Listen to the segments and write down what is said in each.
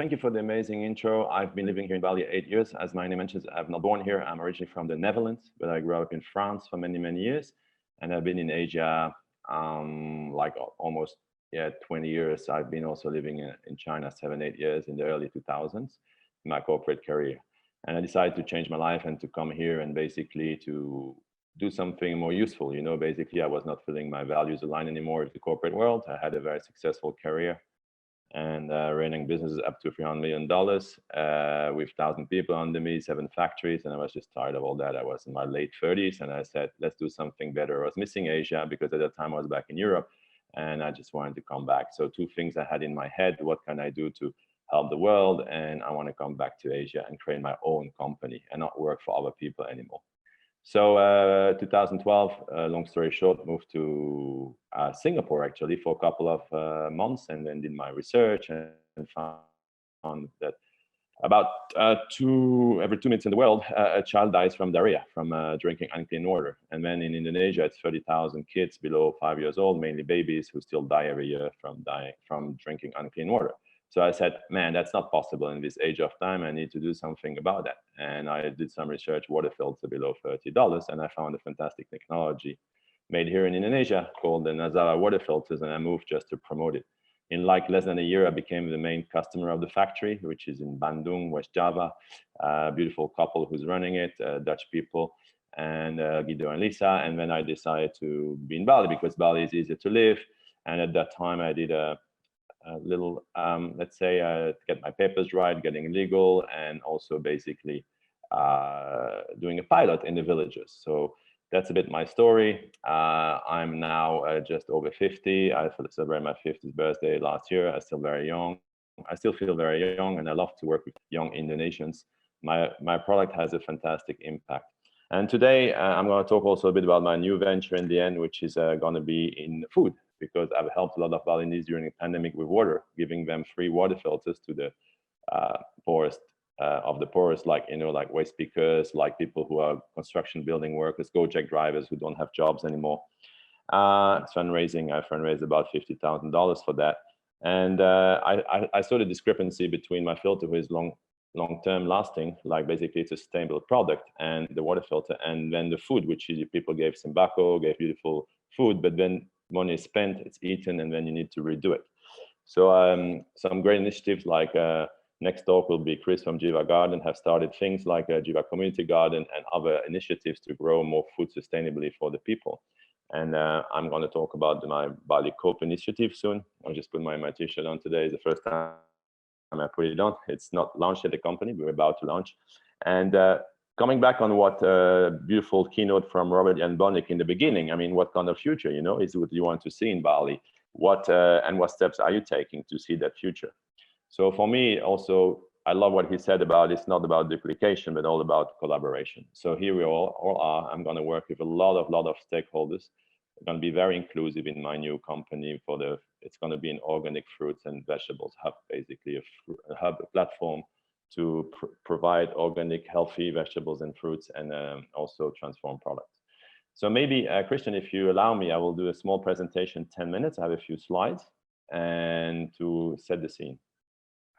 thank you for the amazing intro. I've been living here in Bali 8 years. As my name mentions, I'm not born here. I'm originally from the Netherlands, but I grew up in France for many, many years. And I've been in Asia like almost 20 years. I've been also living in China 7, 8 years in the early 2000s in my corporate career. And I decided to change my life and to come here and basically to do something more useful. You know, basically I was not feeling my values aligned anymore with the corporate world. I had a very successful career and running businesses up to $300 million with 1,000 people under me, 7 factories. And I was just tired of all that. I was in my late 30s and I said, let's do something better. I was missing Asia because at that time I was back in Europe and I just wanted to come back. So 2 things I had in my head: what can I do to help the world? And I want to come back to Asia and create my own company and not work for other people anymore. So 2012, long story short, moved to Singapore actually for a couple of months, and then did my research and found that about every 2 minutes in the world, a child dies from diarrhea, from drinking unclean water. And then in Indonesia, it's 30,000 kids below 5 years old, mainly babies, who still die every year from drinking unclean water. So I said, man, that's not possible in this age of time. I need to do something about that. And I did some research, water filter below $30, and I found a fantastic technology made here in Indonesia called the NAZAVA water filters, and I moved just to promote it. In like less than a year, I became the main customer of the factory, which is in Bandung, West Java. A beautiful couple who's running it, Dutch people, and Guido and Lisa. And then I decided to be in Bali because Bali is easier to live. And at that time, I did a little, let's say, to get my papers right, getting legal, and also basically doing a pilot in the villages. So that's a bit my story. I'm now just over 50. I celebrated my 50th birthday last year. I'm still very young. I still feel very young, and I love to work with young Indonesians. My product has a fantastic impact. And today I'm going to talk also a bit about my new venture in the end, which is going to be in food, because I've helped a lot of Balinese during the pandemic with water, giving them free water filters to the poorest of the poorest, like, you know, like waste pickers, like people who are construction building workers, Gojek drivers who don't have jobs anymore. It's fundraising. I fundraised about $50,000 for that. And I saw the discrepancy between my filter, who is long-term lasting, like basically it's a sustainable product, and the water filter, and then the food, which is people gave sembako, gave beautiful food, but then money is spent, it's eaten, and then you need to redo it. So some great initiatives like next talk will be Chris from Jiva Garden have started things like a Jiva Community Garden and other initiatives to grow more food sustainably for the people. And I'm going to talk about my Bali Cope initiative soon. I'll just put my t-shirt on today. It's the first time I put it on. It's not launched at the company, we're about to launch. And coming back on what beautiful keynote from Robert Jan Bonnick in the beginning, I mean, what kind of future, you know, is what you want to see in Bali? What steps are you taking to see that future? So for me also, I love what he said about it's not about duplication, but all about collaboration. So here we all are. I'm going to work with a lot of stakeholders. I'm going to be very inclusive in my new company. It's going to be an organic fruits and vegetables hub, basically a platform to provide organic, healthy vegetables and fruits, and also transform products. So maybe, Christian, if you allow me, I will do a small presentation, 10 minutes. I have a few slides, and to set the scene.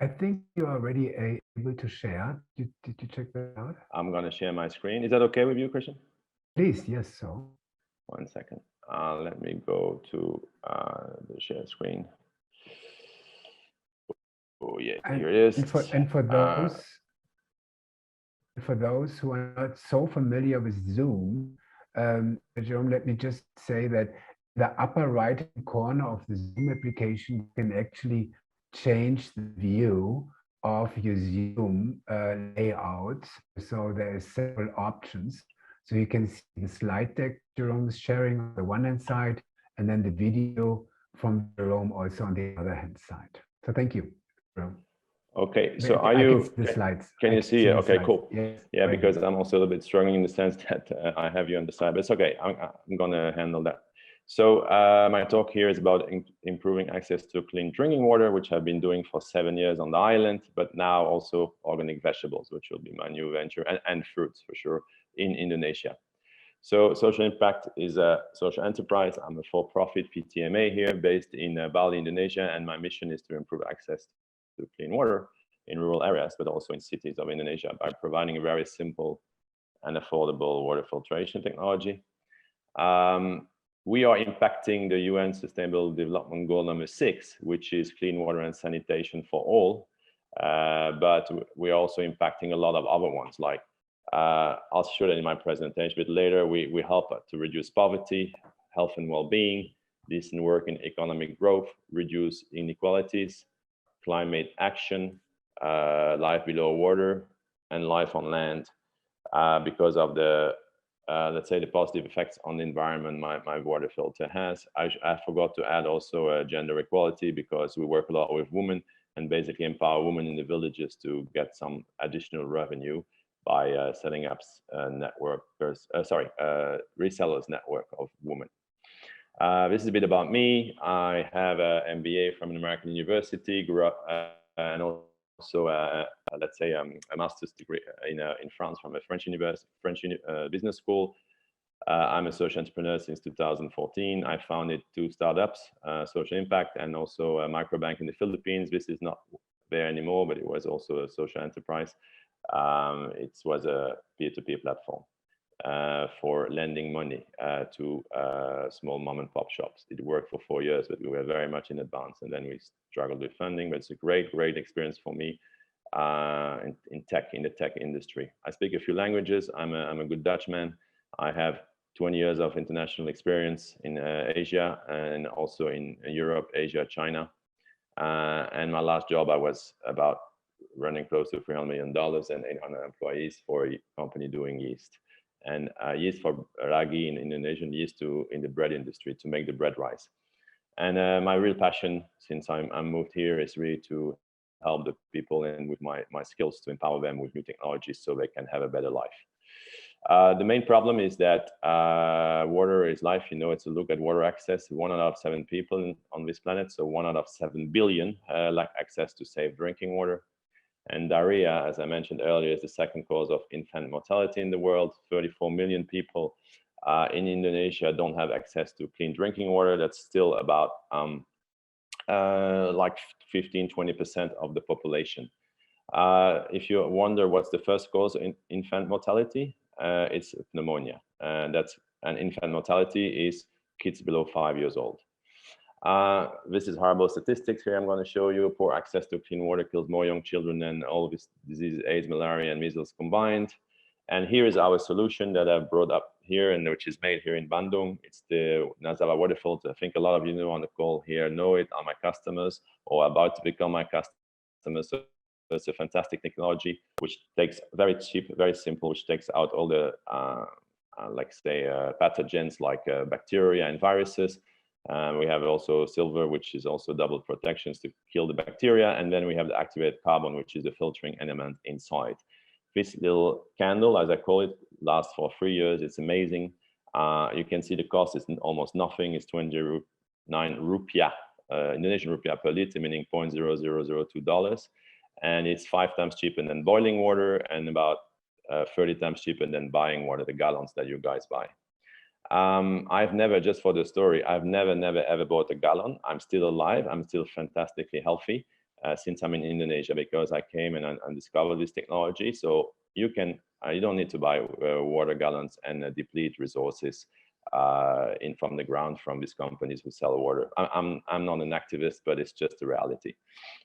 I think you're already able to share. Did you check that out? I'm going to share my screen. Is that okay with you, Christian? Please, yes, so. 1 second. Let me go to the share screen. Oh yeah, here it is. And for those who are not so familiar with Zoom, Jerome, let me just say that the upper right corner of the Zoom application, you can actually change the view of your Zoom layout. So there are several options. So you can see the slide deck Jerome is sharing on the one hand side, and then the video from Jerome also on the other hand side. So thank you, Jerome. Okay, so are you, the slides. Can you see it? Okay, cool. Yes, yeah, because I'm also a little bit struggling in the sense that I have you on the side, but it's okay. I'm gonna handle that. So my talk here is about improving access to clean drinking water, which I've been doing for 7 years on the island, but now also organic vegetables, which will be my new venture, and fruits for sure in Indonesia. So Social ImpaKt is a social enterprise. I'm a for-profit PTMA here based in Bali, Indonesia, and my mission is to improve access to clean water in rural areas, but also in cities of Indonesia by providing a very simple and affordable water filtration technology. We are impacting the UN Sustainable Development Goal number 6, which is clean water and sanitation for all. But we're also impacting a lot of other ones, like I'll show that in my presentation, but later we help to reduce poverty, health and well-being, decent work and economic growth, reduce inequalities, climate action, life below water, and life on land, because of the let's say the positive effects on the environment my water filter has. I forgot to add also gender equality, because we work a lot with women and basically empower women in the villages to get some additional revenue by setting up resellers network of women. This is a bit about me. I have an MBA from an American university, grew up and also let's say a master's degree in France from a French university, business school. I'm a social entrepreneur since 2014. I founded 2 startups, Social ImpaKt and also a microbank in the Philippines. This is not there anymore, but it was also a social enterprise. It was a peer-to-peer platform for lending money to small mom and pop shops. It worked for 4 years, but we were very much in advance, and then we struggled with funding. But it's a great experience for me in the tech industry. I speak a few languages. I'm a good Dutchman. I have 20 years of international experience in Asia and also in Europe, Asia, China. And my last job, I was about running close to $300 million and 800 employees for a company doing yeast. And yeast for ragi in Indonesian, yeast in the bread industry to make the bread rise. And my real passion since I'm moved here is really to help the people and with my skills to empower them with new technologies so they can have a better life. The main problem is that water is life. You know, it's a look at water access. 1 out of 7 people on this planet, so 1 out of 7 billion lack access to safe drinking water. And diarrhea, as I mentioned earlier, is the second cause of infant mortality in the world. 34 million people in Indonesia don't have access to clean drinking water. That's still about like 15–20% of the population. If you wonder what's the first cause of infant mortality, it's pneumonia. And infant mortality is kids below 5 years old. This is horrible statistics here I'm going to show you. Poor access to clean water kills more young children than all of these diseases, AIDS, malaria, and measles combined. And here is our solution that I've brought up here and which is made here in Bandung. It's the NAZAVA water filter. I think a lot of you know on the call here know it, are my customers or about to become my customers. So it's a fantastic technology which takes very cheap, very simple, which takes out all the like say pathogens like bacteria and viruses. We have also silver, which is also double protections to kill the bacteria. And then we have the activated carbon, which is the filtering element inside. This little candle, as I call it, lasts for 3 years. It's amazing. You can see the cost is almost nothing. It's 29 rupiah, Indonesian rupiah per liter, meaning $0.0002. And it's 5 times cheaper than boiling water and about 30 times cheaper than buying water, the gallons that you guys buy. I've never, just for the story, I've never ever bought a gallon. I'm still alive. I'm still fantastically healthy since I'm in Indonesia, because I came and discovered this technology. So you don't need to buy water gallons and deplete resources from the ground from these companies who sell water. I'm not an activist, but it's just the reality.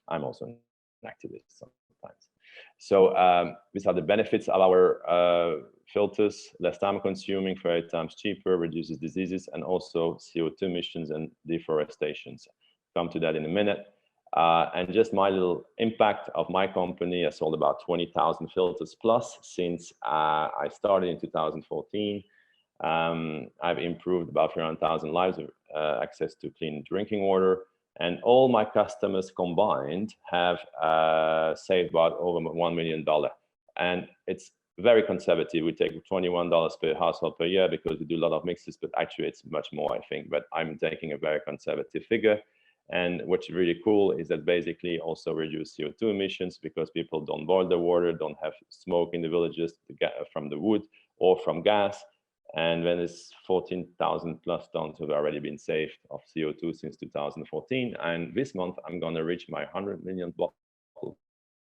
I'm also an activist sometimes. So these are the benefits of our filters: less time consuming, 30 times cheaper, reduces diseases, and also CO2 emissions and deforestations. Come to that in a minute. And just my little impact of my company, I sold about 20,000 filters plus since I started in 2014. I've improved about 300,000 lives of access to clean drinking water. And all my customers combined have saved about over $1 million. And it's very conservative. We take $21 per household per year because we do a lot of mixes, but actually it's much more, I think. But I'm taking a very conservative figure. And what's really cool is that basically also reduce CO2 emissions because people don't boil the water, don't have smoke in the villages from the wood or from gas. And then it's 14,000 plus tons have already been saved of CO2 since 2014. And this month, I'm going to reach my 100 million bottle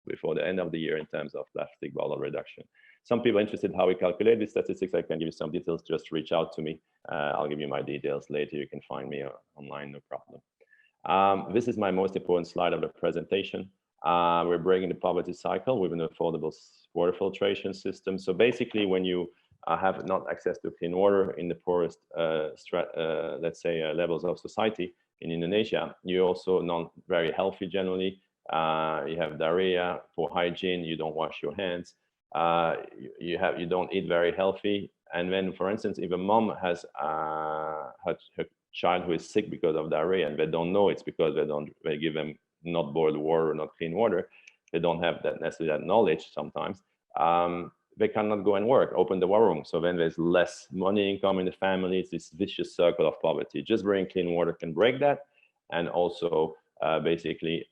before the end of the year in terms of plastic bottle reduction. Some people are interested how we calculate these statistics. I can give you some details. Just reach out to me. I'll give you my details later. You can find me online, no problem. This is my most important slide of the presentation. We're breaking the poverty cycle with an affordable water filtration system. So basically, when you have not access to clean water in the poorest, let's say, levels of society in Indonesia, you're also not very healthy generally. You have diarrhea, poor hygiene, you don't wash your hands, you don't eat very healthy. And then, for instance, if a mom has her child who is sick because of diarrhea and they don't know it's because they give them not boiled water, not clean water, they don't have that necessarily that knowledge sometimes, they cannot go and work, open the war room. So then there's less money income in the family. It's this vicious circle of poverty. Just bringing clean water can break that. And also, basically,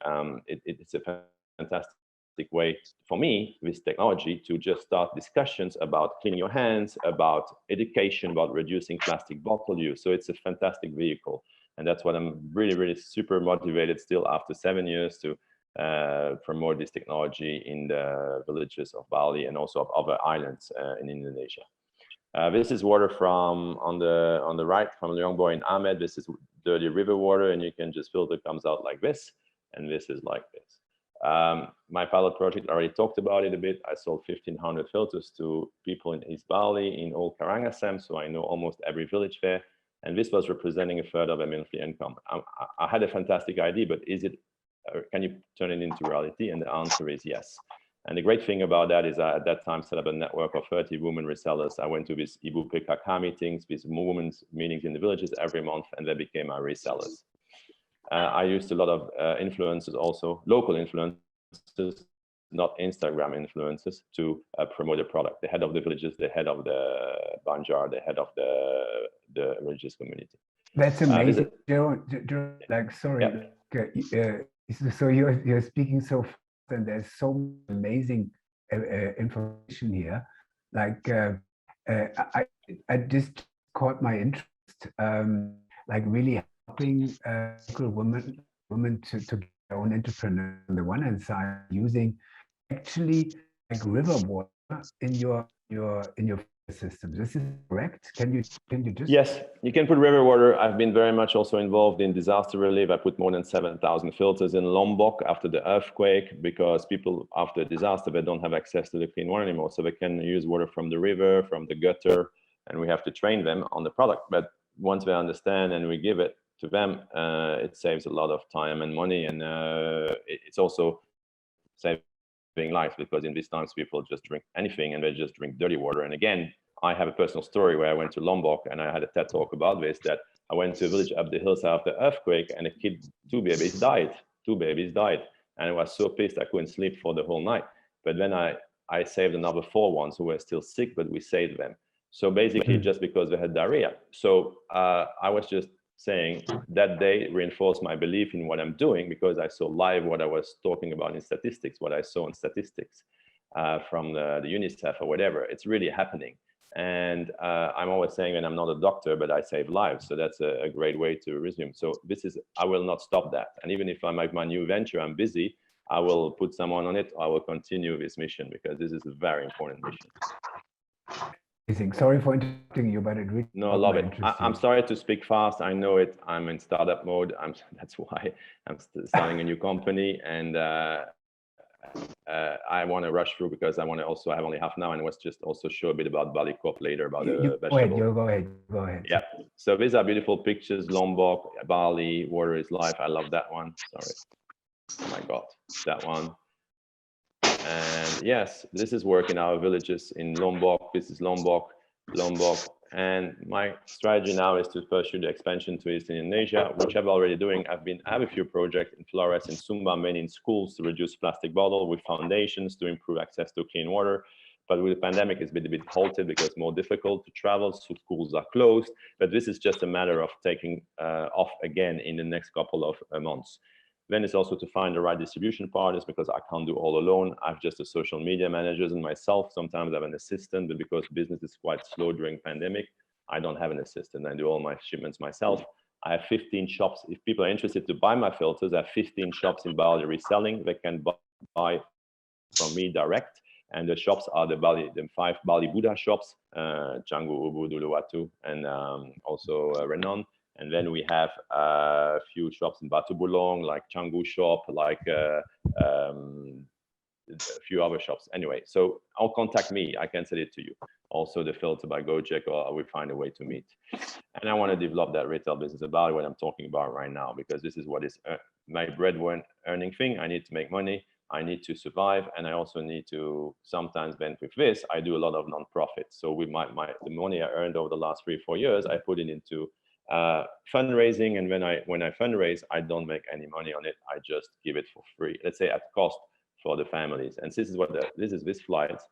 it's a fantastic way for me with technology to just start discussions about cleaning your hands, about education, about reducing plastic bottle use. So it's a fantastic vehicle. And that's what I'm really, really super motivated still after 7 years to promote this technology in the villages of Bali and also of other islands in Indonesia. This is water from on the right from Leongbo in Ahmed. This is dirty river water, and you can just filter. It comes out like this, and this is like this. My pilot project, I already talked about it a bit. I sold 1,500 filters to people in East Bali, in Old Karangasem, so I know almost every village there. And this was representing a third of their monthly income. I had a fantastic idea, but can you turn it into reality? And the answer is yes. And the great thing about that is I, at that time, set up a network of 30 women resellers. I went to these ImpaKt meetings, these women's meetings in the villages every month, and they became my resellers. I used a lot of influencers also, local influencers, not Instagram influencers, to promote the product. The head of the villages, the head of the Banjar, the head of the religious community. That's amazing, Jeroen. Like, sorry, yeah. So you're speaking so fast, and there's so amazing information here. Like, I just caught my interest, like really helping local women to get their own entrepreneur on the one hand side, using actually like river water in your system. This is correct? Can you just? Yes, you can put river water. I've been very much also involved in disaster relief. I put more than 7,000 filters in Lombok after the earthquake, because people after disaster, they don't have access to the clean water anymore. So they can use water from the river, from the gutter, and we have to train them on the product. But once they understand and we give it to them, it saves a lot of time and money. And it's also saving lives, because in these times people just drink anything and they just drink dirty water. And again, I have a personal story where I went to Lombok and I had a TED talk about this, that I went to a village up the hillside after the earthquake, and two babies died. And I was so pissed I couldn't sleep for the whole night. But then I saved another 4 ones who were still sick, but we saved them. So basically just because they had diarrhea. So I was just saying that day reinforced my belief in what I'm doing, because I saw live what I was talking about in statistics, what I saw in statistics from the UNICEF or whatever. It's really happening. And I'm always saying that I'm not a doctor, but I save lives. So that's a great way to resume. So I will not stop that. And even if I make my new venture, I'm busy, I will put someone on it. I will continue this mission, because this is a very important mission. Sorry for interrupting you, but it really. No, I love it. I'm sorry to speak fast. I know it. I'm in startup mode. That's why I'm starting a new company, and I want to rush through, because I want to also, I have only half an hour, and let's just also show a bit about Bali Corp later, about the vegetable. Go ahead. Yeah. So these are beautiful pictures. Lombok, Bali, water is life. I love that one. Sorry. Oh my God, that one. And yes, this is work in our villages in Lombok. This is Lombok. And my strategy now is to pursue the expansion to Eastern Indonesia, which I'm already doing. I have a few projects in Flores, in Sumba, mainly in schools, to reduce plastic bottle, with foundations to improve access to clean water. But with the pandemic, it's been a bit halted because it's more difficult to travel, so schools are closed. But this is just a matter of taking off again in the next couple of months. Then it's also to find the right distribution partners, because I can't do all alone. I have just a social media managers and myself. Sometimes I have an assistant, but because business is quite slow during pandemic, I don't have an assistant. I do all my shipments myself. I have 15 shops. If people are interested to buy my filters, I have 15 shops in Bali reselling. They can buy from me direct. And the shops are the 5 Bali Buddha shops, Canggu, Ubud, Uluwatu, and also Renon. And then we have a few shops in Batu Bulong, like Canggu shop, like a few other shops. Anyway, so I'll contact me. I can send it to you. Also the filter by Gojek, or we find a way to meet. And I want to develop that retail business about what I'm talking about right now, because this is what is my bread earning thing. I need to make money. I need to survive, and I also need to sometimes then with this, I do a lot of non-profits. So with the money I earned over the last 3 or 4 years, I put it into fundraising, and when I fundraise, I don't make any money on it. I just give it for free, let's say at cost for the families. And this is this flights.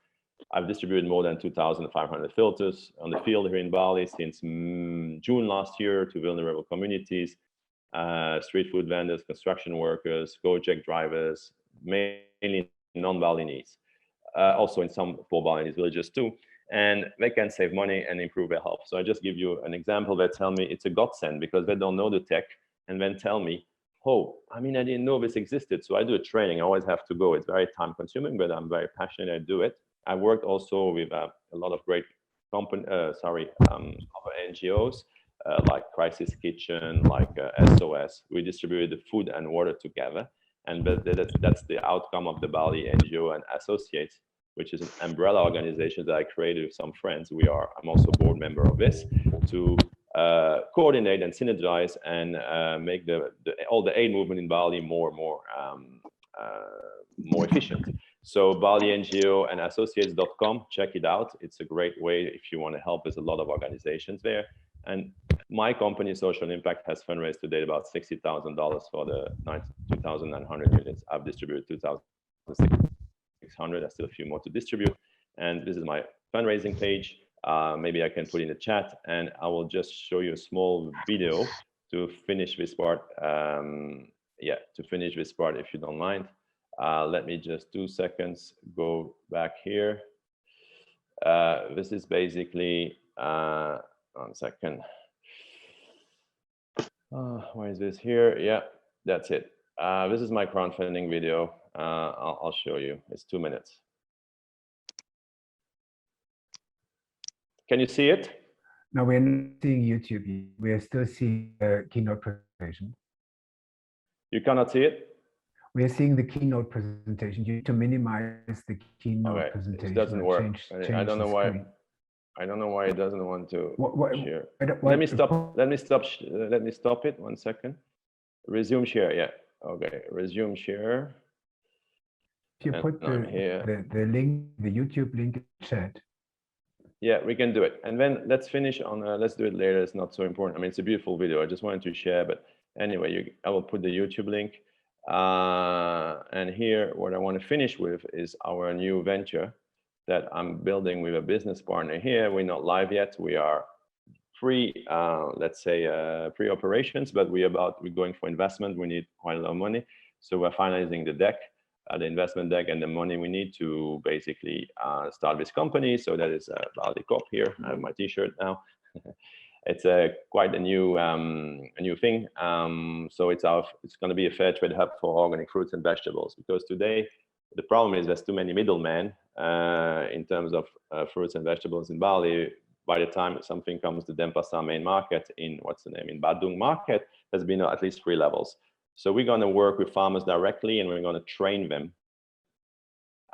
I've distributed more than 2,500 filters on the field here in Bali since June last year to vulnerable communities, street food vendors, construction workers, Gojek drivers, mainly non-Balinese, also in some poor Balinese villages too. And they can save money and improve their health. So I just give you an example. They tell me it's a godsend because they don't know the tech, and then tell me, oh, I mean, I didn't know this existed. So I do a training. I always have to go. It's very time consuming, but I'm very passionate. I do it. I worked also with a lot of great other NGOs like Crisis Kitchen, like SOS. We distributed the food and water together. And that's the outcome of the Bali NGO and Associates, which is an umbrella organization that I created with some friends. I'm also a board member of this, to coordinate and synergize and make all the aid movement in Bali more efficient. So Bali NGO and associates.com, check it out. It's a great way if you want to help. There's a lot of organizations there. And my company, Social ImpaKt, has fundraised to date about $60,000 for the 2,900 units. I've distributed 2,600. There's still a few more to distribute. And this is my fundraising page. Maybe I can put in the chat, and I will just show you a small video to finish this part. To finish this part, if you don't mind. Let me just 2 seconds go back here. This is basically, 1 second. Why is this here? Yeah, that's it. This is my crowdfunding video. I'll show you. It's 2 minutes. Can you see it? No, we're not seeing YouTube. We're still seeing the keynote presentation. You cannot see it? We're seeing the keynote presentation. You need to minimize the keynote presentation. It doesn't work. Change I don't know why. screen. I don't know why it doesn't want to share. Let me stop it 1 second. Resume share. Yeah. Okay. Resume share. If you put the link, the YouTube link in the chat. Yeah, we can do it. And then let's finish on. Let's do it later. It's not so important. I mean, it's a beautiful video. I just wanted to share. But anyway, I will put the YouTube link. And here, what I want to finish with is our new venture that I'm building with a business partner here. We're not live yet. We are let's say pre-operations, but we're going for investment. We need quite a lot of money. So we're finalizing the deck, the investment deck, and the money we need to basically start this company. So that is Bali Corp here. I have my T-shirt now. It's quite a new thing. So it's going to be a fair trade hub for organic fruits and vegetables, because today the problem is there's too many middlemen in terms of fruits and vegetables in Bali. By the time something comes to Denpasar main market in in Badung market, there's been at least 3 levels. So we're going to work with farmers directly, and we're going to train them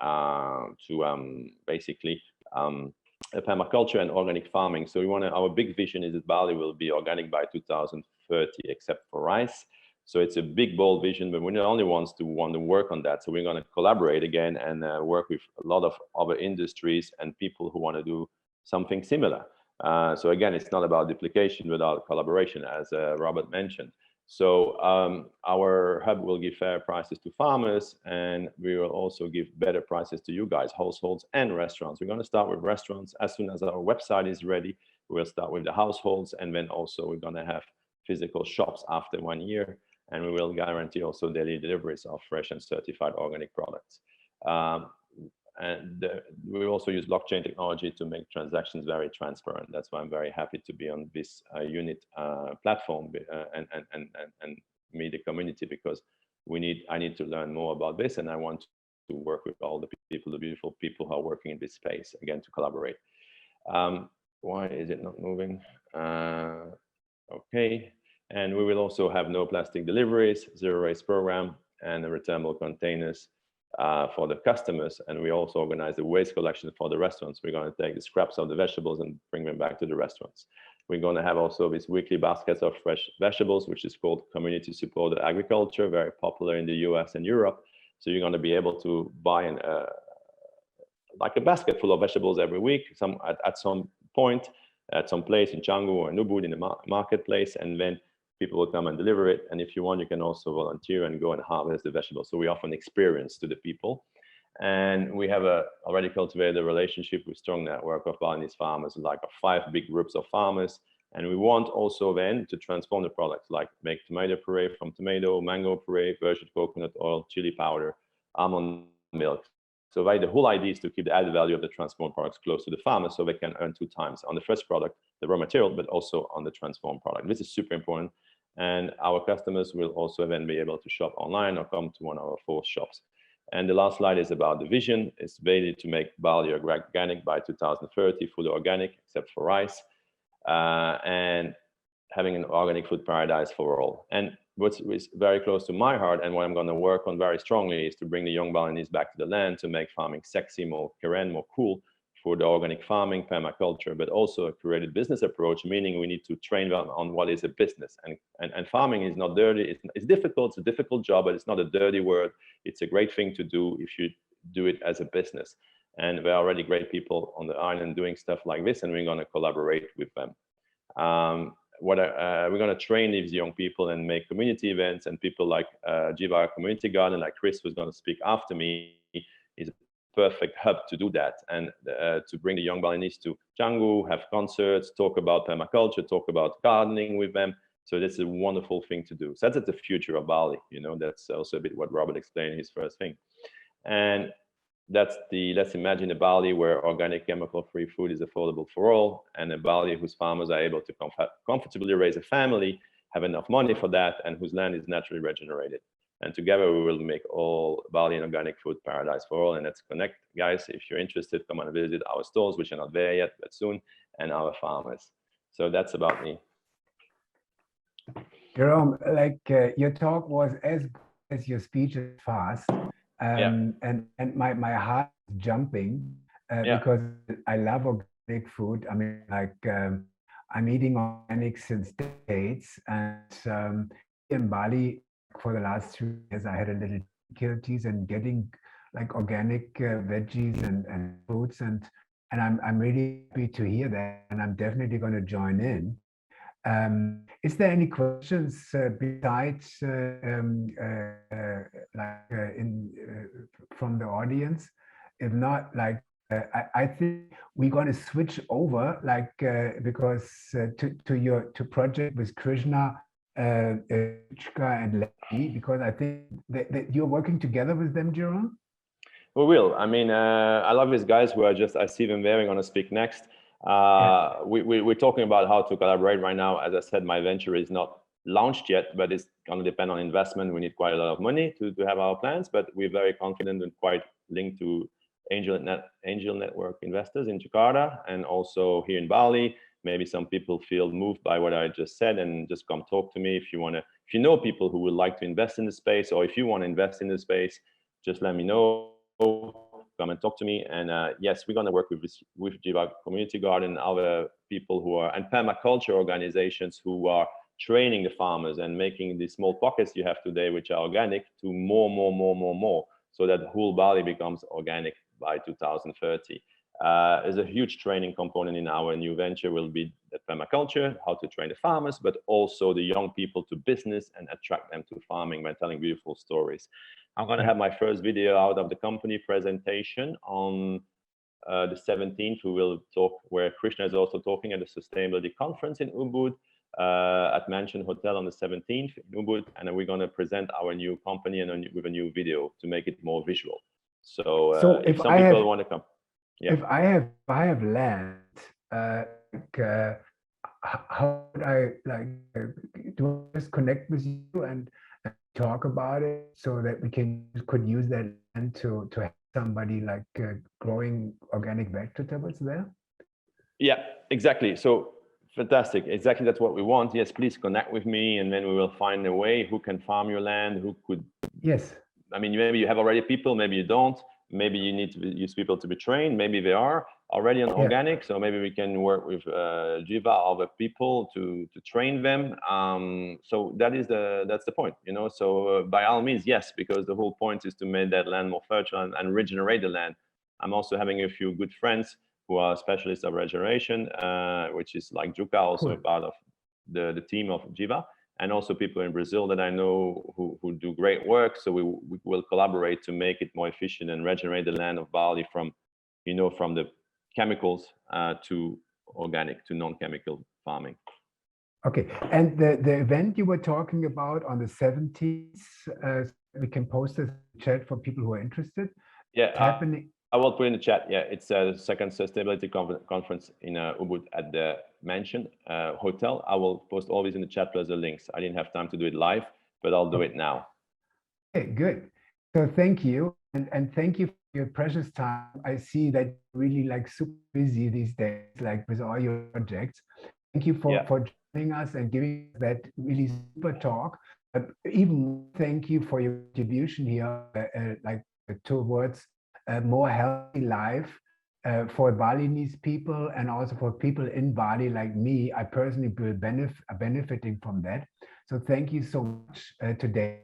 to basically permaculture and organic farming. So our big vision is that Bali will be organic by 2030, except for rice. So it's a big, bold vision, but we're the only ones to want to work on that. So we're going to collaborate again and work with a lot of other industries and people who want to do something similar. So again, it's not about duplication without collaboration, as Robert mentioned. So our hub will give fair prices to farmers, and we will also give better prices to you guys, households and restaurants. We're going to start with restaurants. As soon as our website is ready, we'll start with the households, and then also we're going to have physical shops after 1 year, and we will guarantee also daily deliveries of fresh and certified organic products. And we will also use blockchain technology to make transactions very transparent. That's why I'm very happy to be on this unit platform and meet the community, because I need to learn more about this, and I want to work with all the people, the beautiful people who are working in this space, again, to collaborate. Why is it not moving? Okay. And we will also have no plastic deliveries, zero waste program, and returnable containers for the customers. And we also organize the waste collection for the restaurants. We're going to take the scraps of the vegetables and bring them back to the restaurants. We're going to have also these weekly baskets of fresh vegetables, which is called community supported agriculture, very popular in the US and Europe. So you're going to be able to buy like a basket full of vegetables every week, at some point, at some place in Canggu or Ubud in the marketplace, and then people will come and deliver it. And if you want, you can also volunteer and go and harvest the vegetables. So we offer an experience to the people. And we have already cultivated a relationship with strong network of Balinese farmers, like 5 big groups of farmers. And we want also then to transform the products, like make tomato puree from tomato, mango puree, virgin coconut oil, chili powder, almond milk. So the whole idea is to keep the added value of the transformed products close to the farmers so they can earn 2 times on the first product, the raw material, but also on the transformed product. This is super important. And our customers will also then be able to shop online or come to one of our 4 shops. And the last slide is about the vision. It's basically to make Bali organic by 2030, fully organic, except for rice, and having an organic food paradise for all. And what's very close to my heart and what I'm going to work on very strongly is to bring the young Balinese back to the land, to make farming sexy, more keren, more cool for the organic farming, permaculture, but also a creative business approach, meaning we need to train them on what is a business. And farming is not dirty. It's difficult. It's a difficult job, but it's not a dirty word. It's a great thing to do if you do it as a business. And there are already great people on the island doing stuff like this, and we're going to collaborate with them. We're going to train these young people and make community events, and people like Jiva Community Garden, like Chris was going to speak after me, is a perfect hub to do that, and to bring the young Balinese to Canggu, have concerts, talk about permaculture, talk about gardening with them. So that's a wonderful thing to do. So that's the future of Bali. You know, that's also a bit what Robert explained in his first thing. And that's let's imagine a Bali where organic chemical-free food is affordable for all, and a Bali whose farmers are able to comfortably raise a family, have enough money for that, and whose land is naturally regenerated. And together we will make all Bali an organic food paradise for all. And let's connect, guys. If you're interested, come and visit our stores, which are not there yet, but soon, and our farmers. So that's about me. Jerome, like your talk was as good as your speech is fast. And my heart is jumping because I love organic food. I mean, like I'm eating organic since decades, and in Bali for the last 3 years, I had a little difficulties in getting like organic veggies and fruits, and I'm really happy to hear that, and I'm definitely going to join in. Is there any questions besides from the audience? If not, like I think we're going to switch over, like because to project with Krishna, Chika and Lenny, because I think that you're working together with them, Jeroen. We will. I mean, I love these guys who are I see them there. We're going to speak next. We're talking about how to collaborate right now. As I said, my venture is not launched yet, but it's going to depend on investment. We need quite a lot of money to have our plans, but we're very confident and quite linked to angel network investors in Jakarta and also here in Bali. Maybe some people feel moved by what I just said and just come talk to me. If you know people who would like to invest in the space, or if you want to invest in the space, just let me know. Come and talk to me. And yes, we're going to work with Jiva Community Garden, other people and permaculture organizations who are training the farmers and making the small pockets you have today, which are organic, to more, so that whole Bali becomes organic by 2030. There's a huge training component in our new venture. Will be the permaculture, how to train the farmers, but also the young people to business and attract them to farming by telling beautiful stories. I'm going to have my first video out of the company presentation on the 17th. We will talk where Krishna is also talking at a sustainability conference in Ubud at Mansion Hotel on the 17th in Ubud, and then we're going to present our new company and with a new video to make it more visual. So if some people want to come. Yeah. If I have land, how would I do I just connect with you and talk about it so that we could use that land to help somebody like growing organic vegetables there? Yeah, exactly. So fantastic. Exactly, that's what we want. Yes, please connect with me, and then we will find a way who can farm your land, who could. Yes. I mean, maybe you have already people, maybe you don't. Maybe you need to use people to be trained. Maybe they are already on organic, so maybe we can work with Jiva, other people to train them. So that's the point, you know. So by all means, yes, because the whole point is to make that land more fertile and regenerate the land. I'm also having a few good friends who are specialists of regeneration, which is like Juka, also part of the team of Jiva, and also people in Brazil that I know who do great work. So we will collaborate to make it more efficient and regenerate the land of Bali from, you know, from the chemicals to organic, to non-chemical farming. Okay, and the event you were talking about on the 17th, we can post this in the chat for people who are interested. Yeah, happening. I will put in the chat. Yeah, it's a second sustainability conference in Ubud at the Mansion Hotel. I will post all these in the chat plus the links. I didn't have time to do it live, but I'll do it now. Okay, good. So thank you, and thank you for your precious time. I see that you're really like super busy these days, like with all your projects. Thank you for joining us and giving us that really super talk. Even thank you for your contribution here, like towards a more healthy life for Balinese people and also for people in Bali like me. I personally will benefiting from that. So thank you so much today.